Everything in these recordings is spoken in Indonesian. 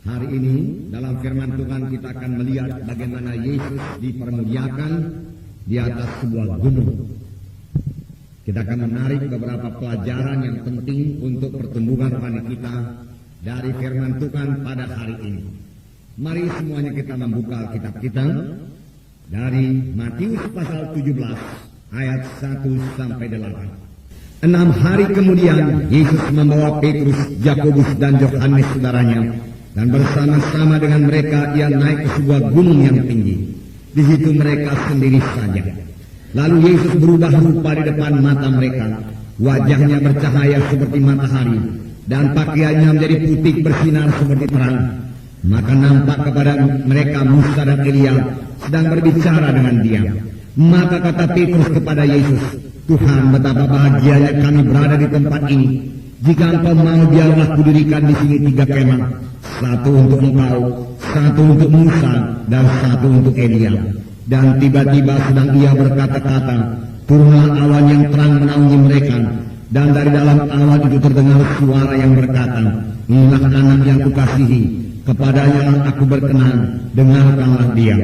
Hari ini dalam firman Tuhan kita akan melihat bagaimana Yesus dipermuliakan di atas sebuah gunung. Kita akan menarik beberapa pelajaran yang penting untuk pertumbuhan rohani kita dari firman Tuhan pada hari ini. Mari semuanya kita membuka kitab kita dari Matius pasal 17 ayat 1 sampai 8. 6 hari kemudian Yesus membawa Petrus, Yakobus dan Yohanes saudaranya, dan bersama-sama dengan mereka ia naik ke sebuah gunung yang tinggi. Di situ mereka sendiri saja. Lalu Yesus berubah rupa di depan mata mereka. Wajahnya bercahaya seperti matahari, dan pakaiannya menjadi putih bersinar seperti terang. Maka nampak kepada mereka Musa dan Elia sedang berbicara dengan dia. Maka kata Petrus kepada Yesus, "Tuhan, betapa bahagianya kami berada di tempat ini. Jika Engkau mau, biarlah kudirikan di sini 3 kemah, satu untuk Engkau, satu untuk Musa, dan satu untuk Elia." Dan tiba-tiba sedang ia berkata-kata, turunlah awan yang terang menaungi mereka, dan dari dalam awan itu terdengar suara yang berkata, "Inilah anak yang kukasihi, kepadanya aku berkenan, dengarkanlah dia."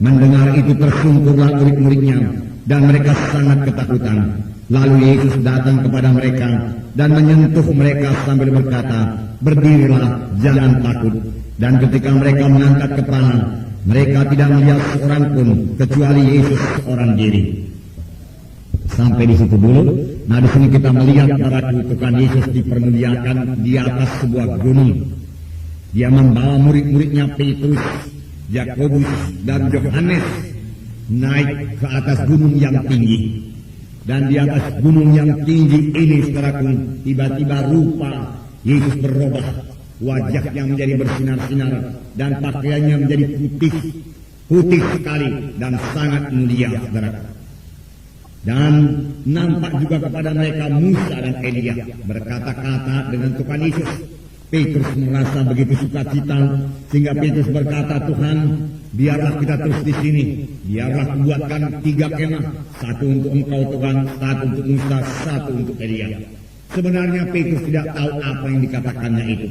Mendengar itu tersungkurlah murid-muridnya, dan mereka sangat ketakutan. Lalu Yesus datang kepada mereka dan menyentuh mereka sambil berkata, "Berdirilah, jangan takut." Dan ketika mereka mengangkat kepala, mereka tidak melihat seorang pun kecuali Yesus seorang diri. Sampai di situ dulu. Nah, di sini kita melihat para Tuhan Yesus dipermuliakan di atas sebuah gunung. Dia membawa murid-muridnya Petrus, Yakobus dan Yohanes naik ke atas gunung yang tinggi. Dan di atas gunung yang tinggi ini, saudaraku, tiba-tiba rupa Yesus berubah. Wajahnya menjadi bersinar-sinar dan pakaiannya menjadi putih sekali dan sangat mulia, saudara. Dan nampak juga kepada mereka Musa dan Elia berkata-kata dengan Tuhan Yesus. Petrus merasa begitu sukacita sehingga Petrus berkata, "Tuhan, biarlah kita terus di sini. Biarlah buatkan 3 kemah, satu untuk Engkau Tuhan, satu untuk Musa, satu untuk Elia." Sebenarnya Petrus tidak tahu apa yang dikatakannya itu.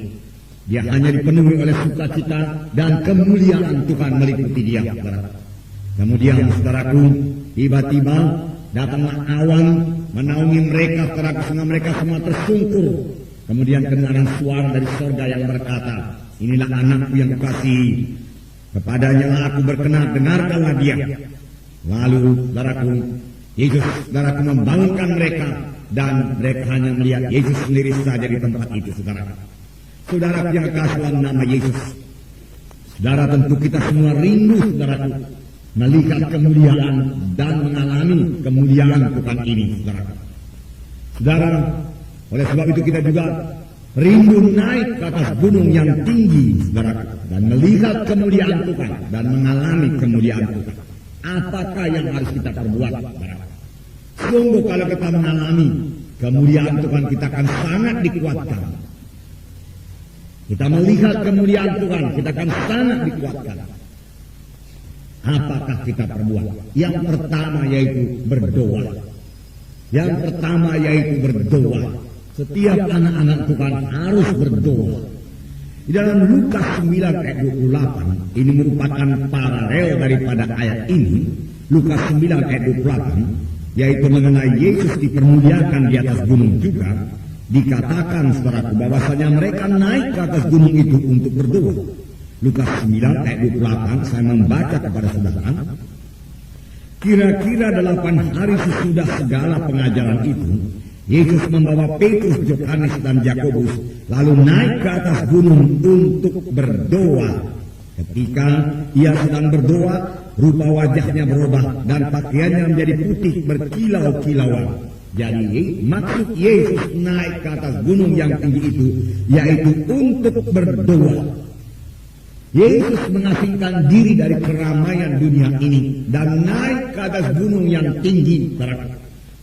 Dia hanya dipenuhi oleh sukacita dan kemuliaan Tuhan meliputi dia, saudara. Kemudian, saudaraku, tiba-tiba datanglah awan menaungi mereka, saudaraku, sehingga mereka semua tersungkur. Kemudian kedengaran suara dari sorga yang berkata, "Inilah anakku yang kukasihi, kepadanya lah aku berkenan, dengarkanlah dia." Lalu, saudaraku, Yesus, saudaraku, membangunkan mereka, dan mereka hanya melihat Yesus sendiri saja di tempat itu, saudara. Saudara yang kasih dalam nama Yesus, saudara, tentu kita semua rindu, saudaraku, melihat kemuliaan dan mengalami kemuliaan Tuhan ini, saudara. Saudara, oleh sebab itu kita juga rindu naik ke atas gunung yang tinggi, saudara, dan melihat kemuliaan Tuhan dan mengalami kemuliaan Tuhan. Apakah yang harus kita perbuat, saudara? Sungguh kalau kita mengalami kemuliaan Tuhan, kita akan sangat dikuatkan. Kita melihat kemuliaan Tuhan, kita akan sangat dikuatkan. Apakah kita perbuat? Yang pertama yaitu berdoa. Yang pertama yaitu berdoa. Setiap anak-anak Tuhan harus berdoa. Di dalam Lukas 9 ayat 28, ini merupakan paralel daripada ayat ini. Lukas 9 ayat 28, yaitu mengenai Yesus dipermuliakan di atas gunung juga. Dikatakan, saudaraku, bahwasanya mereka naik ke atas gunung itu untuk berdoa. Lukas 9 ayat 28, saya membaca kepada saudara. Kira-kira 8 hari sesudah segala pengajaran itu, Yesus membawa Petrus, Yohanes dan Yakobus lalu naik ke atas gunung untuk berdoa. Ketika ia sedang berdoa, rupa wajahnya berubah dan pakaiannya menjadi putih berkilau-kilauan. Jadi maksud Yesus naik ke atas gunung yang tinggi itu yaitu untuk berdoa. Yesus mengasingkan diri dari keramaian dunia ini dan naik ke atas gunung yang tinggi, saudara,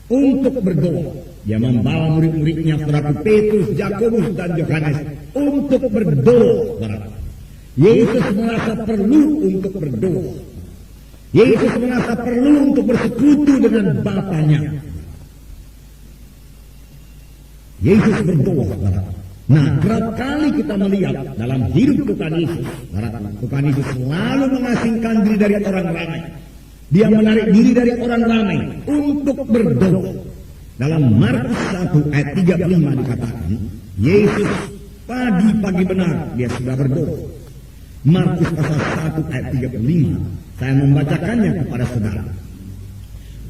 untuk berdoa. Dia membawa murid-muridnya, saudara, Petrus, Yakobus dan Yohanes untuk berdoa, saudara. Yesus merasa perlu untuk berdoa. Yesus merasa perlu untuk bersekutu dengan Bapanya. Yesus berdoa, saudara. Nah, kerap kali kita melihat dalam hidup Tuhan Yesus, Tuhan Yesus selalu mengasingkan diri dari orang ramai. Dia menarik diri dari orang ramai untuk berdoa. Dalam Markus 1 ayat 35 dikatakan, Yesus pagi-pagi benar dia sudah berdoa. Markus pasal 1 ayat 35, saya membacakannya kepada saudara.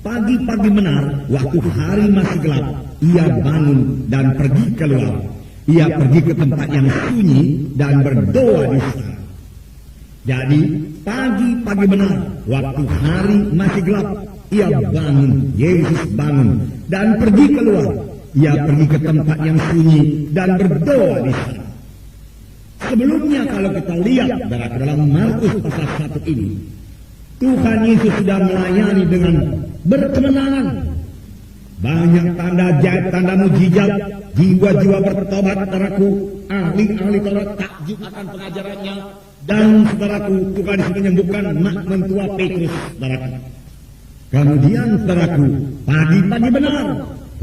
Pagi-pagi benar, waktu hari masih gelap, ia bangun dan pergi keluar. Ia pergi ke tempat yang sunyi dan berdoa di sana. Jadi, pagi-pagi benar, waktu hari masih gelap, ia bangun, Yesus bangun, dan pergi keluar. Ia pergi ke tempat yang sunyi dan berdoa di sana. Sebelumnya kalau kita lihat dalam Markus pasal 1 ini, Tuhan Yesus sudah melayani dengan berkemenangan. Banyak tanda ajaib, tanda mujizat, jiwa-jiwa bertobat, saudaraku, ahli-ahli Taurat takjub akan pengajarannya, dan saudaraku, Tuhan Yesus menyembuhkan mentua Petrus, saudaraku. Kemudian saudaraku, pagi-pagi benar,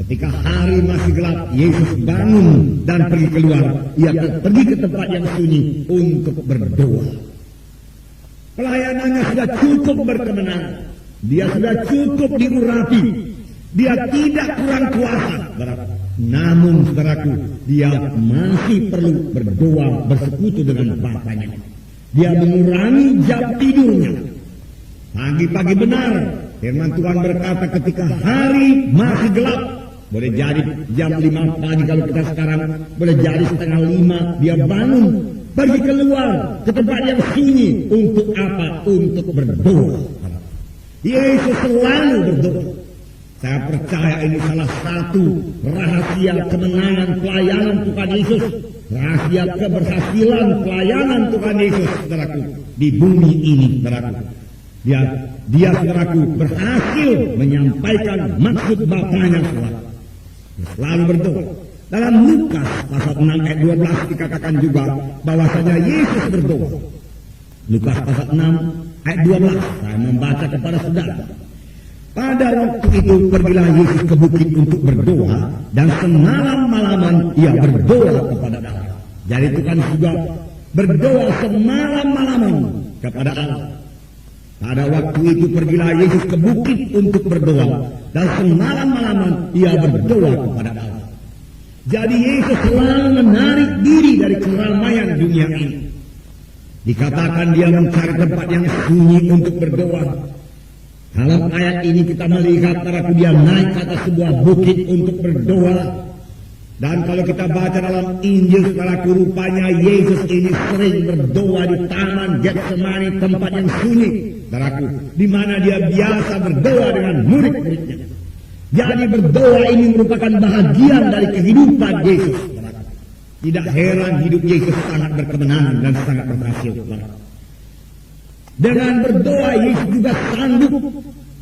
ketika hari masih gelap, Yesus bangun dan pergi keluar. Ia pergi ke tempat yang sunyi untuk berdoa. Pelayanannya sudah cukup berkemenangan. Dia sudah cukup diurapi. Dia tidak kurang kuasa, saudaraku. Namun, saudaraku, dia masih perlu berdoa bersekutu dengan Bapanya. Dia mengurangi jam tidurnya. Pagi-pagi benar, firman Tuhan berkata ketika hari masih gelap, boleh jadi jam 5 pagi kalau kita sekarang, boleh jadi setengah 5, dia bangun, pergi keluar ke tempat yang sunyi. Untuk apa? Untuk berdoa. Yesus selalu berdoa. Saya percaya ini salah satu rahasia kemenangan pelayanan Tuhan Yesus. Rahasia keberhasilan pelayanan Tuhan Yesus, saudaraku, di bumi ini, saudaraku. Dia saudaraku, berhasil menyampaikan maksud Bapanya selalu berdoa. Dalam Lukas pasal 6 ayat 12 dikatakan juga bahwasanya Yesus berdoa. Lukas pasal 6 ayat 12, saya membaca kepada saudara. Pada waktu itu pergilah Yesus ke bukit untuk berdoa, dan semalam-malaman ia berdoa kepada Allah. Jadi Tuhan juga berdoa semalam-malaman kepada Allah. Pada waktu itu pergilah Yesus ke bukit untuk berdoa, dan semalam-malaman ia berdoa kepada Allah. Jadi Yesus selalu menarik diri dari keramaian dunia ini. Dikatakan dia mencari tempat yang sunyi untuk berdoa. Dalam ayat ini kita melihat para dia naik ke atas sebuah bukit untuk berdoa. Dan kalau kita baca dalam Injil, para rupanya Yesus ini sering berdoa di taman Getsemani, tempat yang sunyi, saudaraku, di mana dia biasa berdoa dengan murid-muridnya. Jadi berdoa ini merupakan bahagian dari kehidupan Yesus, saudaraku. Tidak heran hidup Yesus sangat berkemenangan dan sangat berhasil, saudaraku. Dengan berdoa Yesus juga sanggup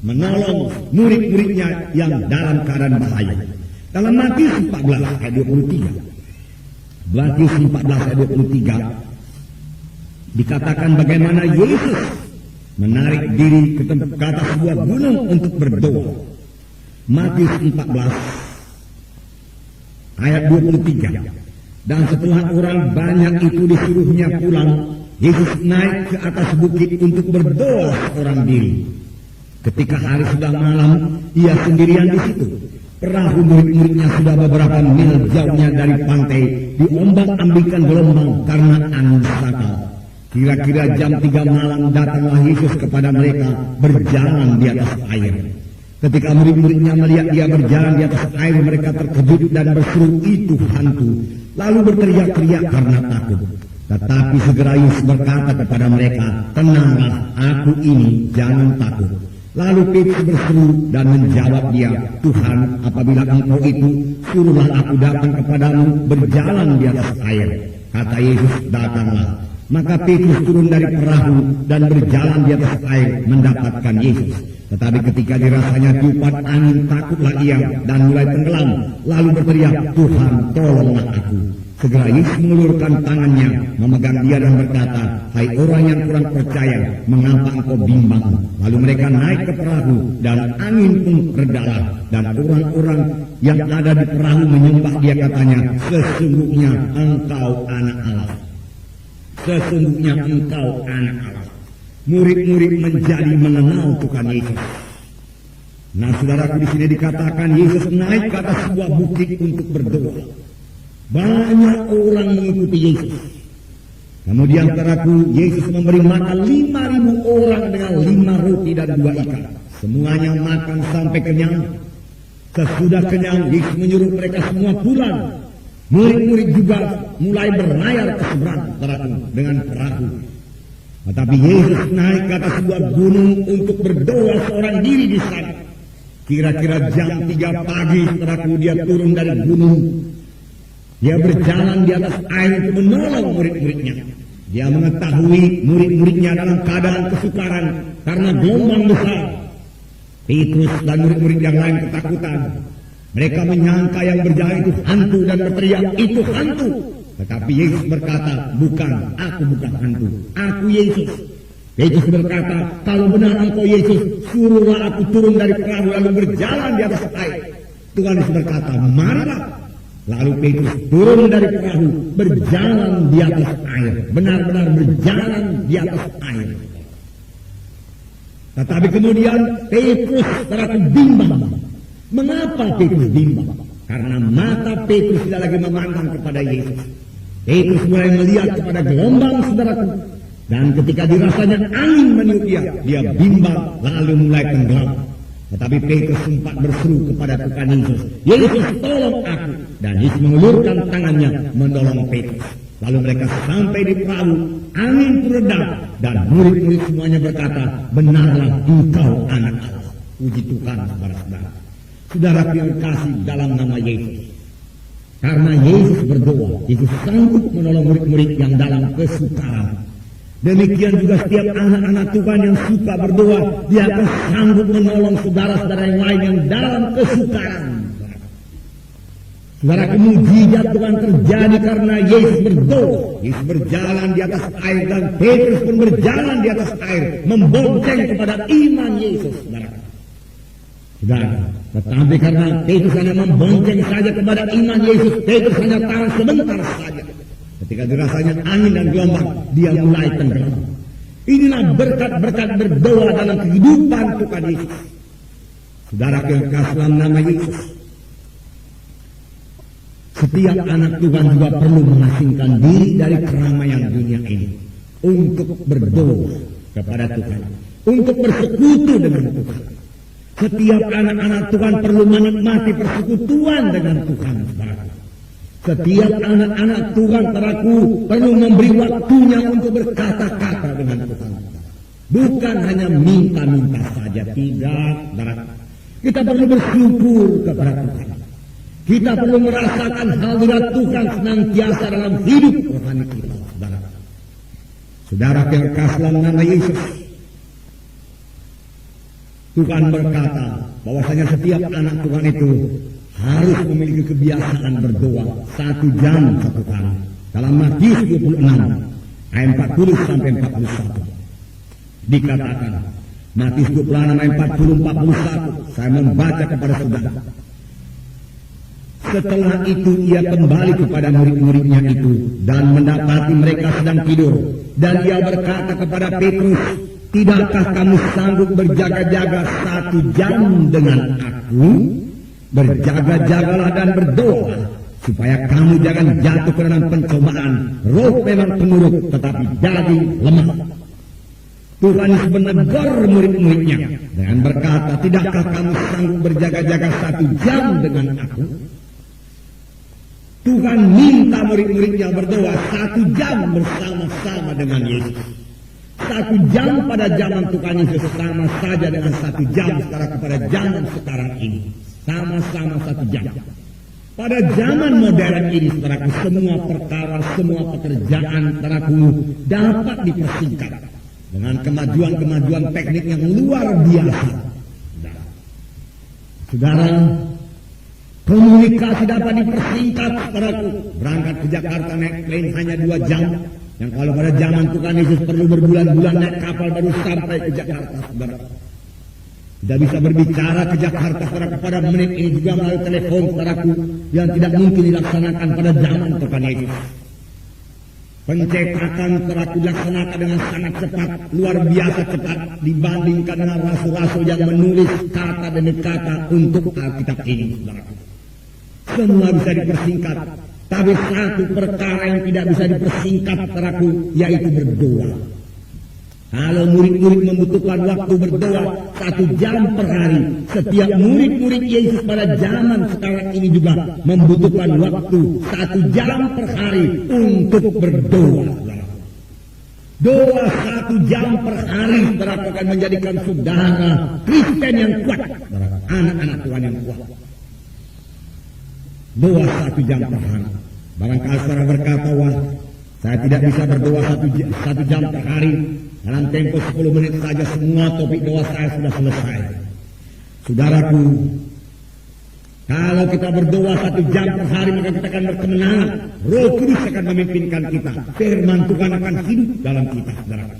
menolong murid-muridnya yang dalam keadaan bahaya. Dalam Matius 14 ayat 23, Matius 14 ayat 23 dikatakan bagaimana Yesus menarik diri ke atas sebuah gunung untuk berdoa. Matius 14 ayat 23. Dan setelah orang banyak itu disuruhnya pulang, Yesus naik ke atas bukit untuk berdoa seorang diri. Ketika hari sudah malam, ia sendirian di situ. Perahu murid-muridnya sudah beberapa mil jauhnya dari pantai, diombang-ambingkan gelombang karena angin sakal. Kira-kira jam 3 malam datanglah Yesus kepada mereka berjalan di atas air. Ketika murid-muridnya melihat dia berjalan di atas air, mereka terkejut dan berseru, "Itu hantu!" Lalu berteriak-teriak karena takut. Tetapi segera Yesus berkata kepada mereka, "Tenanglah, aku ini, jangan takut." Lalu Petrus berseru dan menjawab dia, "Tuhan, apabila Engkau itu, suruhlah aku datang kepadamu berjalan di atas air." Kata Yesus, "Datanglah." Maka Petrus turun dari perahu dan berjalan di atas air mendapatkan Yesus. Tetapi ketika dirasanya tiupan angin, takutlah ia dan mulai tenggelam. Lalu berteriak, "Tuhan, tolonglah aku." Segera Yesus mengulurkan tangannya, memegang dia dan berkata, "Hai orang yang kurang percaya, mengapa engkau bimbang?" Lalu mereka naik ke perahu dan angin pun redalah. Dan orang-orang yang ada di perahu menyembah dia, katanya, "Sesungguhnya engkau anak Allah. Sesungguhnya engkau anak Allah." Murid-murid menjadi mengenal Tuhan Yesus. Nah, saudaraku, di sini dikatakan Yesus naik ke atas sebuah bukit untuk berdoa. Banyak orang mengikuti Yesus. Kemudian saudaraku, Yesus memberi makan 5.000 orang dengan 5 roti dan 2 ikan. Semuanya makan sampai kenyang. Sesudah kenyang, Yesus menyuruh mereka semua pulang. Murid-murid juga mulai berlayar ke seberang, saudaraku, dengan perahu. Tetapi Yesus naik ke atas sebuah gunung untuk berdoa seorang diri di sana. Kira-kira jam 3 pagi, saudaraku, dia turun dari gunung. Dia berjalan di atas air untuk menolong murid-muridnya. Dia mengetahui murid-muridnya dalam keadaan kesukaran karena gelombang besar. Petrus dan murid-murid yang lain ketakutan. Mereka menyangka yang berjalan itu hantu dan berteriak, "Itu hantu!" Tetapi Yesus berkata, "Bukan, aku bukan hantu. Aku Yesus." Petrus berkata, "Kalau benar engkau Yesus, suruhlah aku turun dari perahu lalu berjalan di atas air." Tuhan Yesus berkata, "Marilah." Lalu Petrus turun dari perahu, berjalan di atas air. Benar-benar berjalan di atas air. Tetapi kemudian Petrus terlalu bimbang. Mengapa Petrus bimbang? Karena mata Petrus tidak lagi memandang kepada Yesus. Petrus mulai melihat kepada gelombang, saudaraku. Dan ketika dirasanya angin meniup dia bimbang lalu mulai tenggelam. Tetapi Petrus sempat berseru kepada Tuhan Yesus, "Yesus, tolong aku." Dan Yesus mengulurkan tangannya menolong Petrus. Lalu mereka sampai di perahu, angin reda, dan murid-murid semuanya berkata, "Benarlah engkau anak Allah." Puji Tuhan, saudara-saudara. Saudara yang kasih dalam nama Yesus. Karena Yesus berdoa, Yesus sanggup menolong murid-murid yang dalam kesukaran. Demikian juga setiap anak-anak Tuhan yang suka berdoa, dia akan sanggup menolong saudara-saudara yang lain yang dalam kesukaran. Saudara, mujizat Tuhan terjadi karena Yesus berdoa. Yesus berjalan di atas air dan Petrus pun berjalan di atas air, membonceng kepada iman Yesus. Saudara, tetapi karena Petrus hanya membonceng saja kepada iman Yesus, Petrus hanya tahan sebentar saja. Ketika dirasanya angin dan gelombang, dia mulai tenggelam. Inilah berkat-berkat berdoa dalam kehidupan Tuhan Yesus. Saudara yang kasih dalam nama Yesus. Setiap anak Tuhan juga perlu mengasingkan diri dari keramaian dunia ini untuk berdoa kepada Tuhan, untuk bersekutu dengan Tuhan. Setiap anak-anak Tuhan perlu menikmati persekutuan dengan Tuhan. Setiap anak-anak Tuhan perlu memberi waktunya untuk berkata-kata dengan Tuhan. Bukan hanya minta-minta saja, tidak. Kita perlu bersyukur kepada Tuhan. Kita perlu merasakan hadirat Tuhan senantiasa dalam hidup rohani kita. Saudara yang kasih dalam nama Yesus, Tuhan berkata bahwasanya setiap anak Tuhan itu harus memiliki kebiasaan berdoa 1 jam 1 kali. Dalam Matius 26 ayat 40 sampai 41 dikatakan, Matius 26 ayat 40-41, saya membaca kepada saudara. Setelah itu ia kembali kepada murid-muridnya itu dan mendapati mereka sedang tidur. Dan ia berkata kepada Petrus, "Tidakkah kamu sanggup berjaga-jaga 1 jam dengan aku? Berjaga-jagalah dan berdoa, supaya kamu jangan jatuh ke dalam pencobaan. Roh memang penurut, tetapi daging lemah." Tuhan Yesus menegur murid-muridnya dengan berkata, "Tidakkah kamu sanggup berjaga-jaga 1 jam dengan aku?" Tuhan minta murid-muridnya berdoa 1 jam bersama-sama dengan Yesus. 1 jam pada zaman Tuhan Yesus sama saja dengan 1 jam sekarang kepada zaman sekarang ini. Sama-sama 1 jam. Pada zaman modern ini, saudaraku, semua perkara, semua pekerjaan, saudaraku, dapat dipersingkat dengan kemajuan-kemajuan teknik yang luar biasa. Saudara, Komunikasi dapat dipersingkat, saudaraku. Berangkat ke Jakarta naik plane hanya 2 jam. Yang kalau pada zaman Tuhan Yesus perlu berbulan-bulan naik kapal baru sampai ke Jakarta, saudara. Tidak bisa berbicara ke Jakarta, saudara, pada menit ini juga melalui telepon, saudaraku, yang tidak mungkin dilaksanakan pada zaman Tuhan Yesus. Pencetakan saudaraku dilaksanakan dengan sangat cepat, luar biasa cepat dibandingkan dengan rasul-rasul yang menulis kata demi kata untuk Alkitab ini, saudaraku. Semua bisa dipersingkat, tapi satu perkara yang tidak bisa dipersingkat, saudaraku, yaitu berdoa. Kalau murid-murid membutuhkan waktu berdoa 1 jam per hari, setiap murid-murid Yesus pada zaman sekarang ini juga membutuhkan waktu 1 jam per hari untuk berdoa. Doa 1 jam per hari, saudara, akan menjadikan saudara Kristen yang kuat, anak-anak Tuhan yang kuat. Doa 1 jam per hari. Barangkali saudara berkata, wah, saya tidak bisa berdoa 1 jam per hari. Dalam tempo 10 menit saja semua topik doa saya sudah selesai. Saudaraku, kalau kita berdoa 1 jam per hari maka kita akan berkemenangan. Roh Kudus akan memimpinkan kita. Firman Tuhan akan hidup dalam kita, saudaraku.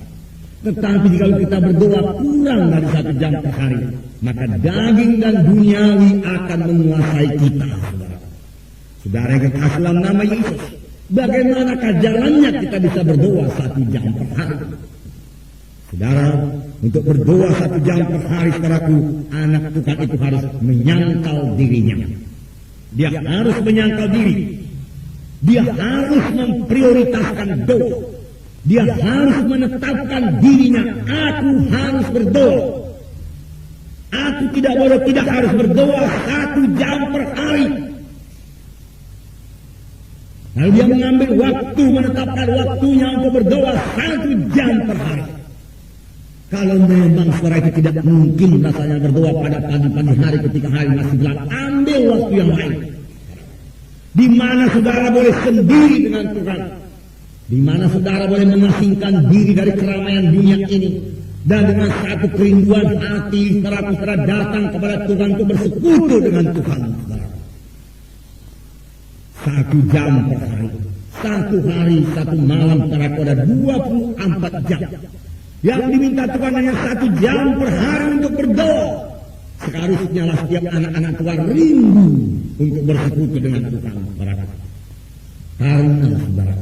Tetapi jika kita berdoa kurang dari 1 jam per hari, maka daging dan duniawi akan menguasai kita, saudara. Saudara yang kekasih dalam nama Yesus, bagaimanakah jalannya kita bisa berdoa 1 jam per hari? Saudara, untuk berdoa 1 jam per hari, saudaraku, anak Tuhan itu harus menyangkal dirinya. Dia harus menyangkal diri. Dia harus memprioritaskan doa. Dia harus menetapkan dirinya. Aku harus berdoa. Aku tidak harus berdoa 1 jam per hari. Lalu dia mengambil waktu, menetapkan waktunya untuk berdoa 1 jam per hari. Kalau memang saudara itu tidak mungkin rasanya berdoa pada pagi-pagi hari ketika hari masih gelap, ambil waktu yang lain. Di mana saudara boleh sendiri dengan Tuhan. Di mana saudara boleh mengasingkan diri dari keramaian dunia ini. Dan dengan satu kerinduan hati, saudara datang kepada Tuhan untuk bersekutu dengan Tuhan. 1 jam per hari. 1 hari, 1 malam, saudara, ada 24 jam. Yang diminta Tuhan hanya 1 jam per hari untuk berdoa. Seharusnya lah setiap anak-anak Tuhan rindu untuk bersekutu dengan Tuhan, saudara. Karena, saudara,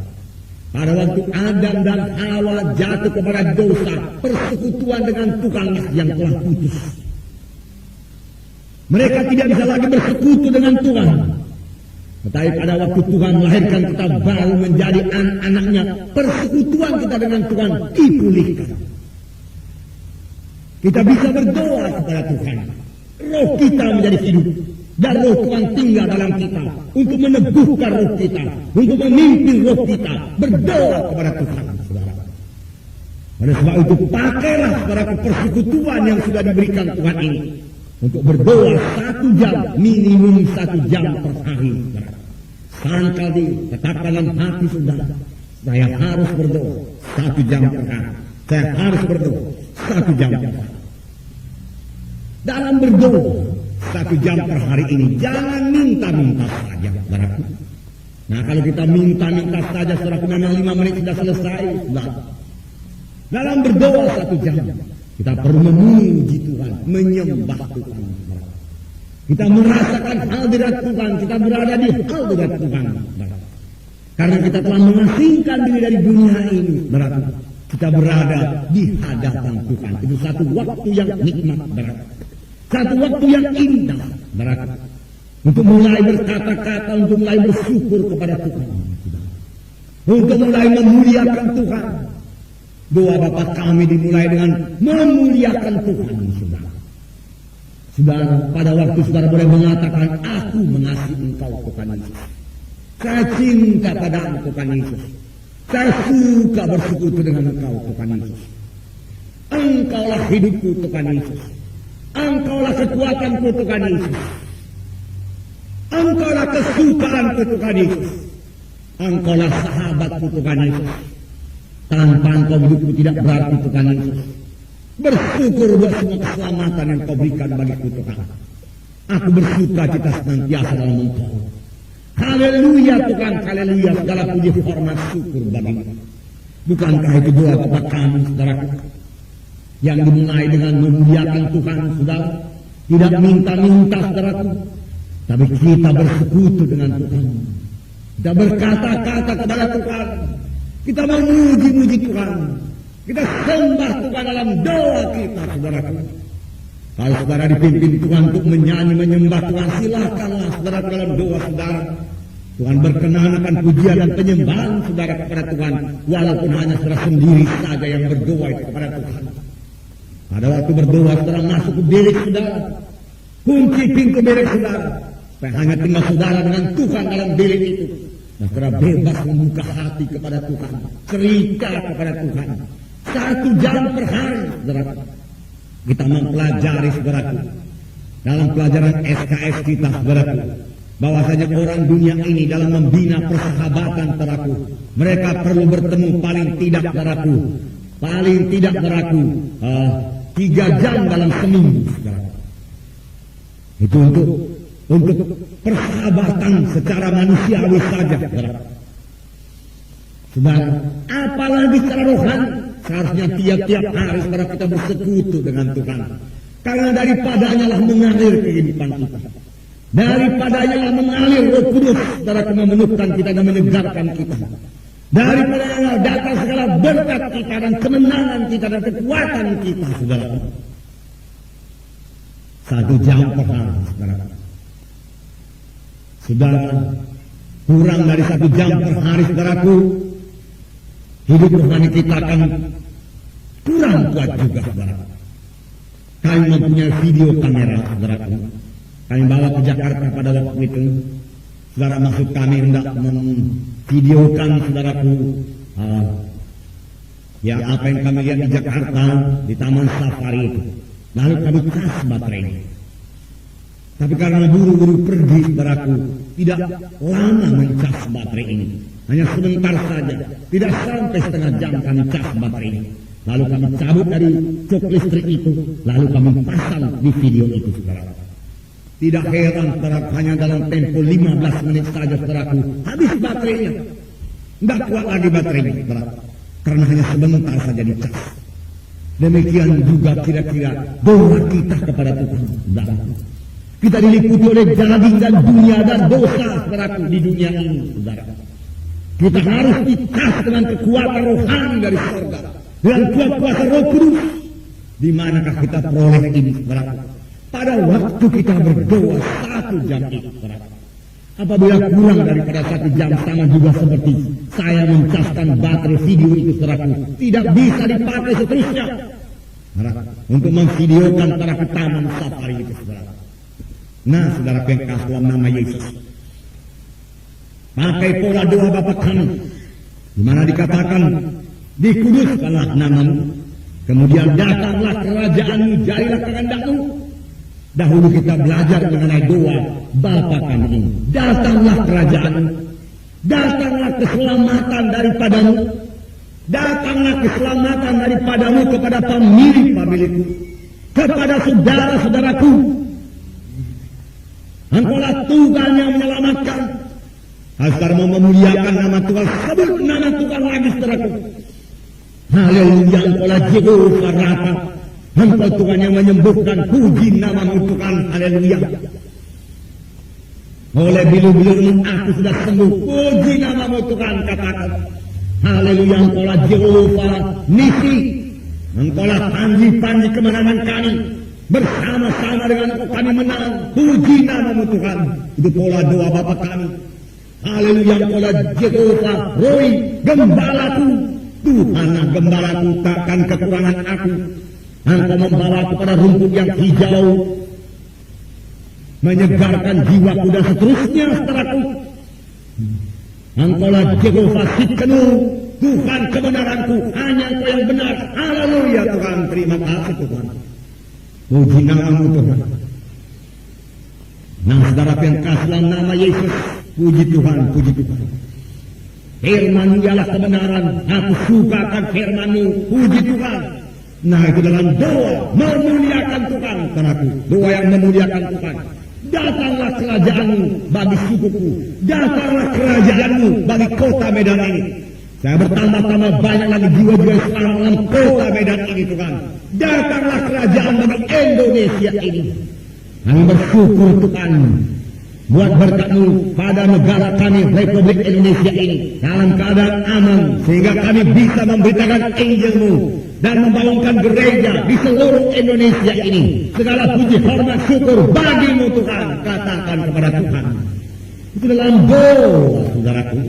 pada waktu Adam dan Hawa jatuh kepada dosa, persekutuan dengan Tuhan yang telah putus. Mereka tidak bisa lagi bersekutu dengan Tuhan. Tetapi pada waktu Tuhan melahirkan kita baru menjadi anak-anaknya, persekutuan kita dengan Tuhan dipulihkan. Kita bisa berdoa kepada Tuhan. Roh kita menjadi hidup. Dan roh Tuhan tinggal dalam kita. Untuk meneguhkan roh kita. Untuk memimpin roh kita. Berdoa kepada Tuhan, saudara. Oleh sebab itu pakailah saudara persekutuan yang sudah diberikan Tuhan ini. Untuk berdoa 1 jam, minimum 1 jam per hari. Sangkal diri, tetapkan dalam hati saudara. Saya harus berdoa 1 jam per hari. Saya harus berdoa 1 jam per hari. Dalam berdoa 1 jam per hari ini, jangan minta-minta saja, saudaraku. Nah, kalau kita minta-minta saja, saudaraku, memang 5 menit sudah selesai. Dalam berdoa 1 jam, kita perlu memuji Tuhan, menyembah Tuhan. Kita merasakan hadirat Tuhan, kita berada di hadirat Tuhan. Karena kita telah mengasingkan diri dari dunia ini, berarti kita berada di hadapan Tuhan. Itu satu waktu yang nikmat, berarti satu waktu yang indah, berarti untuk mulai berkata-kata, untuk mulai bersyukur kepada Tuhan, untuk mulai memuliakan Tuhan. Doa Bapa kami dimulai dengan memuliakan Tuhan, saudara. Saudara, pada waktu saudara boleh mengatakan, aku mengasihi engkau Tuhan Yesus. Saya cinta padamu Tuhan Yesus. Saya suka bersekutu dengan engkau Tuhan Yesus. Engkaulah hidupku Tuhan Yesus. Engkaulah kekuatanku Tuhan Yesus. Engkaulah kesukaanku Tuhan Yesus. Engkaulah sahabatku Tuhan Yesus. Tanpa engkau hidupku tidak berarti Tuhan Yesus. Bersyukur buat semua keselamatan yang kau berikan bagiku Tuhan. Aku bersuka cita senantiasa dalam Engkau. Haleluya Tuhan, haleluya, segala puji hormat syukur bagimu. Bukankah itu doa Bapa kami, saudaraku, yang dimulai dengan memuliakan Tuhan, saudara? Tidak minta-minta, saudaraku, tapi kita bersekutu dengan Tuhan. Kita berkata-kata kepada Tuhan. Kita memuji-muji Tuhan. Kita sembah Tuhan dalam doa kita, saudaraku. Kalau saudara dipimpin Tuhan untuk menyanyi, menyembah Tuhan, silakanlah saudara dalam doa saudara. Tuhan berkenan akan pujian dan penyembahan saudara kepada Tuhan, walaupun hanya saudara sendiri saja yang berdoa itu kepada Tuhan. Pada waktu berdoa saudara masuk ke bilik saudara, kunci pintu bilik saudara, supaya hanya tinggal saudara dengan Tuhan dalam bilik itu. Nah, saudara bebas membuka hati kepada Tuhan, cerita kepada Tuhan. 1 jam per hari saudara. Kita mempelajari saudaraku dalam pelajaran SKS kita saudaraku, bahwasanya orang dunia ini dalam membina persahabatan saudaraku, mereka perlu bertemu paling tidak saudaraku, 3 jam dalam seminggu saudaraku. Itu untuk persahabatan secara manusiawi saja saudaraku. Saudara, apalagi secara rohani. Seharusnya tiap-tiap hari saudara kita bersekutu dengan Tuhan. Karena daripadanya lah mengalir kehidupan kita. Daripadanya lah mengalir Roh Kudus saudara memenuhkan kita dan menyegarkan kita. Daripadanya lah datang segala berkat kita dan kemenangan kita dan kekuatan kita saudara. 1 jam per hari saudara. Saudara, kurang dari 1 jam per hari saudaraku, hidup rohani kita akan kurang kuat juga saudara. Kami mempunyai video kamera saudaraku. Kami bawa ke Jakarta pada waktu itu. Saudara maksud kami hendak memvideokan saudaraku ya apa yang kami lihat di Jakarta di Taman Safari itu. Lalu kami cas baterai. Tapi karena buru-buru pergi saudaraku, tidak lama mencas baterai ini. Hanya sebentar saja, tidak sampai setengah jam kami cas baterai ini. Lalu kami cabut dari cok listrik itu, lalu kami pasang di video itu saudara. Tidak heran saudara, hanya dalam tempo 15 menit saja saudaraku, habis baterainya. Tidak kuat lagi baterainya saudara, karena hanya sebentar saja dicas. Demikian juga kira-kira doa kita kepada Tuhan saudara. Kita diliputi oleh daging dan dunia dan dosa saudaraku di dunia ini saudara. Kita harus dicas dengan kekuatan rohani dari surga, dengan kuasa Roh Kudus. Di manakah kita peroleh ini saudara? Pada waktu kita berdoa 1 jam itu saudara. Apabila kurang daripada 1 jam, sama juga seperti saya mencaskan baterai video itu saudara, tidak bisa dipakai seterusnya untuk memvideokan para ke Taman Safari itu saudara. Nah saudara yang kasih dalam nama Yesus, pakai pola doa Bapa kami, di mana dikatakan dikuduskanlah namamu, kemudian datanglah kerajaanmu, jadilah kehendakmu. Dahulu kita belajar mengenai doa Bapa kami ini. Datanglah kerajaanmu, datanglah keselamatan daripadamu, datanglah keselamatan daripadamu kepada pemilik-pemilikku, kepada saudara-saudaraku. Engkaulah Tuhan yang menyelamatkan. Agar mau memuliakan nama Tuhan, sebut nama Tuhan lagi saudaraku. Haleluya, engkaulah Jehovah Rafa. Engkau Tuhan yang menyembuhkan, puji namamu Tuhan. Haleluya. Oleh bilu-bilu aku sudah sembuh, puji namamu Tuhan. Katakan haleluya, engkaulah Jehovah Nisi. Engkaulah panji-panji kemenangan kami. Bersama-sama dengan kami menang, puji namamu Tuhan. Itu pola doa Bapa kami. Haleluya, engkaulah Jehovah Roy, gembalaku. Tuhanlah gembalaku, takkan kekurangan aku. Engkau membawaku pada rumput yang hijau, menyegarkan jiwaku dan seterusnya saudaraku. Engkaulah Jehovah Sidkenu, Tuhan kebenaranku, hanya Engkau yang benar. Haleluya Tuhan, terima kasih Tuhan. Puji namamu Tuhan. Nah saudara yang kasih dalam nama Yesus, puji Tuhan, puji Tuhan. Firman-Mu ialah kebenaran, aku suka akan firman-Mu, puji Tuhan. Nah itu dalam doa memuliakan Tuhan saudaraku, doa yang memuliakan Tuhan. Datanglah kerajaanmu bagi sukuku. Datanglah kerajaanmu bagi kota Medan ini. Saya bertambah-tambah banyak lagi jiwa-jiwa Islam dalam kota Medan ini, Tuhan. Datanglah kerajaan bagi Indonesia ini. Kami bersyukur, Tuhan, buat berkat-Mu pada negara kami, Republik Indonesia ini, dalam keadaan aman, sehingga kami bisa memberitakan Injil-Mu dan membangunkan gereja di seluruh Indonesia ini. Segala puji, hormat, syukur bagi-Mu, Tuhan. Katakan kepada Tuhan. Itu dalam doa, saudaraku.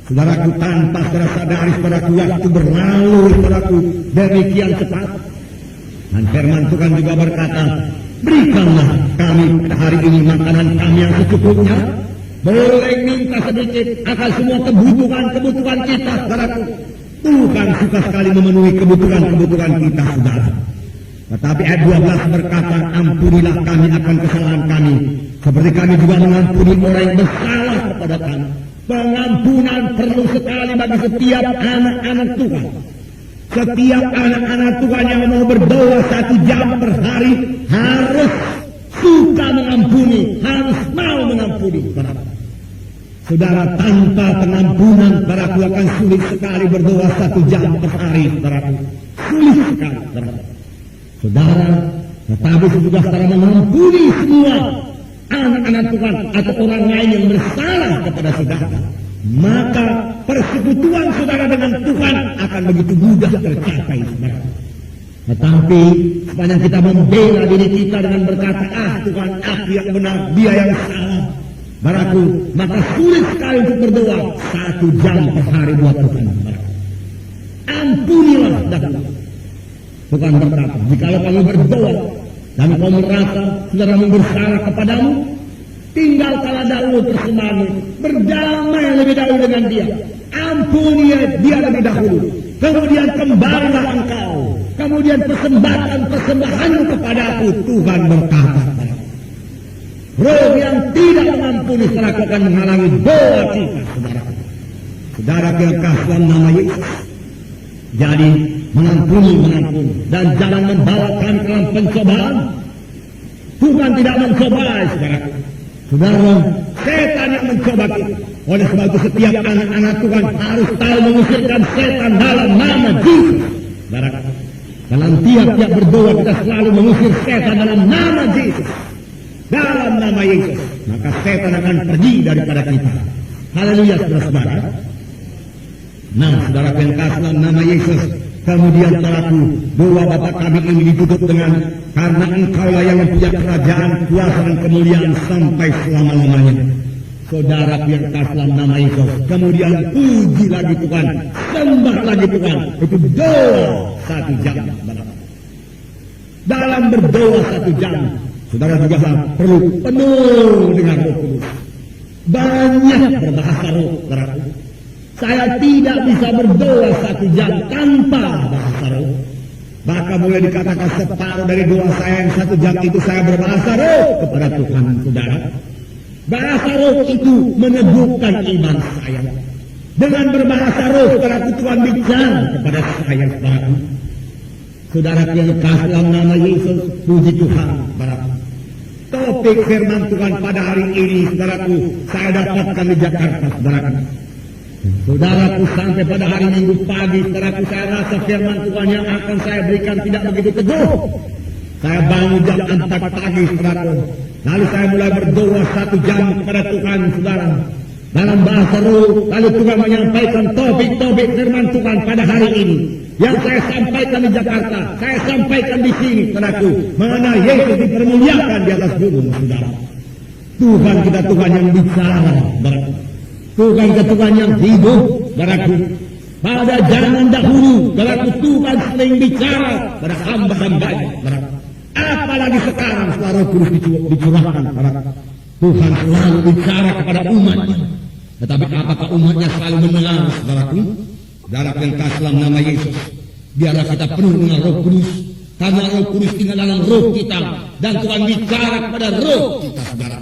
Saudaraku, tanpa saudara sadari, saudaraku, waktu berlalu, saudaraku, demikian cepat. Dan firman Tuhan juga berkata, berikanlah kami hari ini makanan kami yang secukupnya. Boleh minta sedikit akan semua kebutuhan kita, saudaraku. Tuhan suka sekali memenuhi kebutuhan kita, saudara. Tetapi ayat 12 berkata, ampunilah kami akan kesalahan kami, seperti kami juga mengampuni orang yang bersalah kepada kami. Pengampunan perlu sekali bagi setiap anak-anak Tuhan. Setiap anak-anak Tuhan yang mau berdoa 1 jam per hari harus suka mengampuni, harus mau mengampuni. Saudara, tanpa pengampunan, saudaraku, akan sulit sekali berdoa 1 jam per hari, saudaraku. Sulit sekali, saudara. Saudara, tetapi juga saudara mengampuni semua anak-anak Tuhan atau orang lain yang bersalah kepada saudara, maka persekutuan saudara dengan Tuhan akan begitu mudah tercapai, saudara. Tetapi sepanjang kita membela diri kita dengan berkata, Tuhan, aku yang benar, dia yang salah, saudaraku, maka sulit sekali untuk berdoa 1 jam per hari buat Tuhan, saudara. Ampunilah dahulu. Tuhan berkata, jikalau kamu berdoa dan kamu merasa saudaramu bersalah kepadamu, tinggalkanlah dahulu persembahanmu, berdamai lebih dahulu dengan dia, ampuni dia lebih dahulu, kemudian kembalilah engkau, kemudian persembahanmu kepadaku. Tuhan berkata, roh yang tidak mengampuni saudara akan menghalangi doa kita, saudara. Saudara yang kasih dalam nama Yesus. Jadi mengampuni dan jangan membawakan ke dalam pencobaan. Tuhan tidak mencobai, saudara. Saudara, setan yang mencoba kita. Oleh sebab itu setiap anak-anak Tuhan harus tahu mengusirkan setan dalam nama Yesus. Saudara, dalam tiap-tiap berdoa kita selalu mengusir setan dalam nama Yesus. Dalam nama Yesus, maka setan akan pergi daripada kita. Haleluya, saudara-saudara. Nah, saudara yang kasih dalam nama Yesus. Kemudian saudaraku, doa Bapa kami ini ditutup dengan, karena Engkaulah yang mempunyai kerajaan, kuasa dan kemuliaan sampai selama-lamanya. Saudara yang kasih dalam nama Yesus. Kemudian puji lagi Tuhan, sembah lagi Tuhan. Itu doa 1 jam. Dalam berdoa 1 jam, saudara juga perlu penuh dengan Roh Kudus. Banyak berbahasa roh, saudaraku. Saya tidak bisa berdoa 1 jam tanpa bahasa roh. Bahkan boleh dikatakan separuh dari doa saya yang 1 jam itu saya berbahasa roh kepada Tuhan, saudara. Bahasa roh itu meneguhkan iman saya. Dengan berbahasa roh, saudara, Tuhan bicara kepada saya, saudara. Saudara yang kasih dalam nama Yesus, puji Tuhan, saudara. Topik firman Tuhan pada hari ini, saudaraku, saya dapatkan di Jakarta, saudara. Saudaraku, sampai pada hari Minggu pagi, saudaraku, saya rasa firman Tuhan yang akan saya berikan tidak begitu teguh. Saya bangun jam 4 pagi, saudaraku. Lalu saya mulai berdoa 1 jam kepada Tuhan, saudara. Dalam bahasa roh, lalu Tuhan menyampaikan topik-topik firman Tuhan pada hari ini. Yang saya sampaikan di Jakarta, saya sampaikan di sini, saudaraku. Mengenai Yesus dipermuliakan di atas gunung, saudara. Tuhan kita Tuhan yang bicara, saudaraku. Tuhan kita Tuhan yang hidup, saudaraku. Pada zaman dahulu, saudaraku, Tuhan sering bicara pada hamba-hambanya, saudaraku. Apalagi sekarang setelah Roh Kudus dicurahkan, saudaraku. Tuhan selalu bicara kepada umatnya. Tetapi apakah umatnya selalu mendengar, saudaraku? Dalam yang kasih dalam nama Yesus, biarlah kita penuh dengan Roh Kudus, karena Roh Kudus tinggal dalam roh kita, dan Tuhan bicara kepada roh kita, saudara.